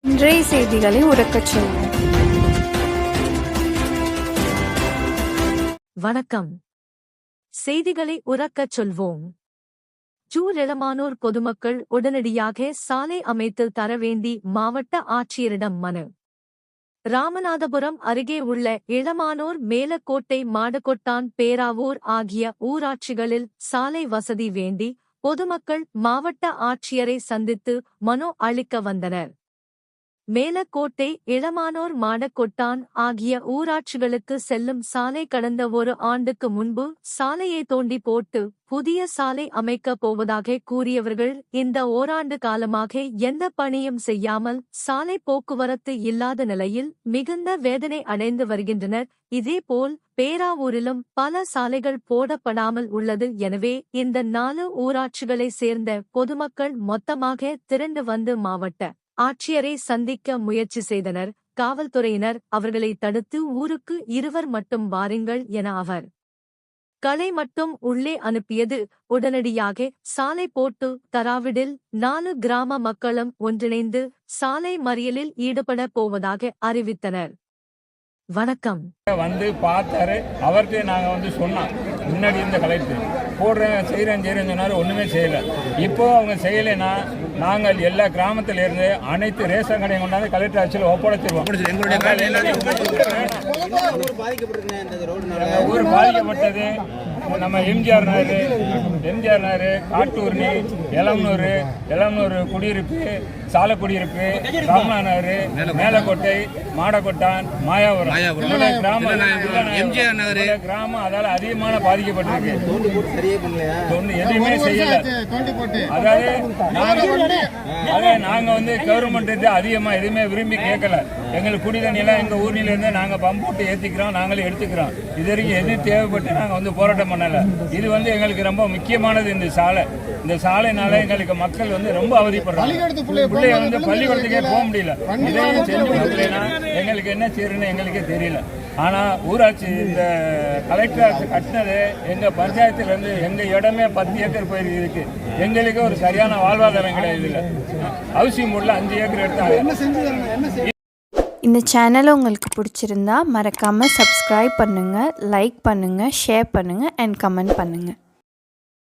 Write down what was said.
இன்றைய செய்திகளை உறக்கச் சொல்வோம். வணக்கம். செய்திகளை உறக்கச் சொல்வோம். எளமானூர் பொதுமக்கள் உடனடியாக சாலை அமைத்து தர வேண்டி மாவட்ட ஆட்சியரிடம் மனு. ராமநாதபுரம் அருகே உள்ள எளமானூர், மேலக்கோட்டை, மாடக்கொட்டான், பேராவூர் ஆகிய ஊராட்சிகளில் சாலை வசதி வேண்டி பொதுமக்கள் மாவட்ட ஆட்சியரை சந்தித்து மனு அளிக்க வந்தனர். மேலக்கோட்டை, எளமானூர், மாடக்கொட்டான் ஆகிய ஊராட்சிகளுக்கு செல்லும் சாலை கடந்த ஒரு ஆண்டுக்கு முன்பு சாலையை தோண்டி போட்டு புதிய சாலை அமைக்கப் போவதாக கூறியவர்கள் இந்த ஓராண்டு காலமாக எந்த பணியும் செய்யாமல் சாலை போக்குவரத்து இல்லாத நிலையில் மிகுந்த வேதனை அடைந்து வருகின்றனர். இதேபோல் பேராவூரிலும் பல சாலைகள் போடப்படாமல் உள்ளது. எனவே இந்த 4 ஊராட்சிகளை சேர்ந்த பொதுமக்கள் மொத்தமாக திரண்டு வந்து மாவட்ட ஆட்சியரை சந்திக்க முயற்சி செய்தனர். காவல்துறையினர் அவர்களை தடுத்து ஊருக்கு 2 மட்டும் வாருங்கள் என அவர் களை மட்டும் உள்ளே அனுப்பியது. உடனடியாக சாலை போட்டு தராவிடில் 4 கிராம மக்களும் ஒன்றிணைந்து சாலை மறியலில் ஈடுபட போவதாக அறிவித்தனர். வணக்கம். வந்து பார்த்தாரு. அவர்கிட்ட நாங்க சொன்னோம், முன்னாடி இருந்த கலெக்டர் போடுறேன் செய்கிறேன்னு சொன்னார். ஒன்றுமே செய்யலை. இப்போ அவங்க செய்யலைன்னா நாங்கள் எல்லா கிராமத்தில் இருந்து அனைத்து ரேஷன் கடையும் கொண்டாந்து கலெக்டர் ஆட்சியில் ஒப்படைச்சிருவோம். ஊர் பாதிக்கப்பட்டது நம்ம எம்ஜிஆர் நகர், காட்டூர்னி, எளமனூர் குடியிருப்பு, சாலை குடியிருப்பு, ராமநாத நகர், மேலக்கோட்டை, மாடக்கொட்டான், மாயாவரம் கிராமம் அதால அதிகமான பாதிக்கப்பட்டிருக்கு. எதுவுமே செய்யல. அதாவது நாங்க கவர்மெண்ட் அதிகமா எதுவுமே விரும்பி கேட்கல. எங்களுக்கு குடி தண்ணியெல்லாம் எங்க ஊர்ல இருந்து நாங்க பம்ப் போட்டு ஏத்திக்கிறோம், நாங்களே எடுத்துக்கிறோம். இது வரைக்கும் எது தேவைப்பட்டு நாங்க போராட்டம் பண்ணல. இது எங்களுக்கு ரொம்ப முக்கியமானது. இந்த சாலைனால எங்களுக்கு மக்கள் ரொம்ப அவதிப்படுறாங்க. பிள்ளைய பள்ளிக்கூடத்துக்கே போக முடியல. இதையும் செஞ்சு கொடுக்கலன்னா எங்களுக்கு என்ன செய்யறதுன்னு எங்களுக்கே தெரியல. ஆனா ஊராட்சி இந்த கலெக்டர் ஆட்சி கட்டினது எங்க பஞ்சாயத்துல இருந்து எங்க இடமே 10 ஏக்கர் போயிருக்கு. எங்களுக்கு ஒரு சரியான வாழ்வாதாரம் கிடையாது. இல்ல ஹவுசிங் போர்டில் 5 ஏக்கர் எடுத்தாங்க. இந்த சேனலை உங்களுக்கு பிடிச்சிருந்தா மறக்காம சப்ஸ்கிரைப் பண்ணுங்க, லைக் பண்ணுங்க, ஷேர் பண்ணுங்க அண்ட் கமெண்ட் பண்ணுங்க.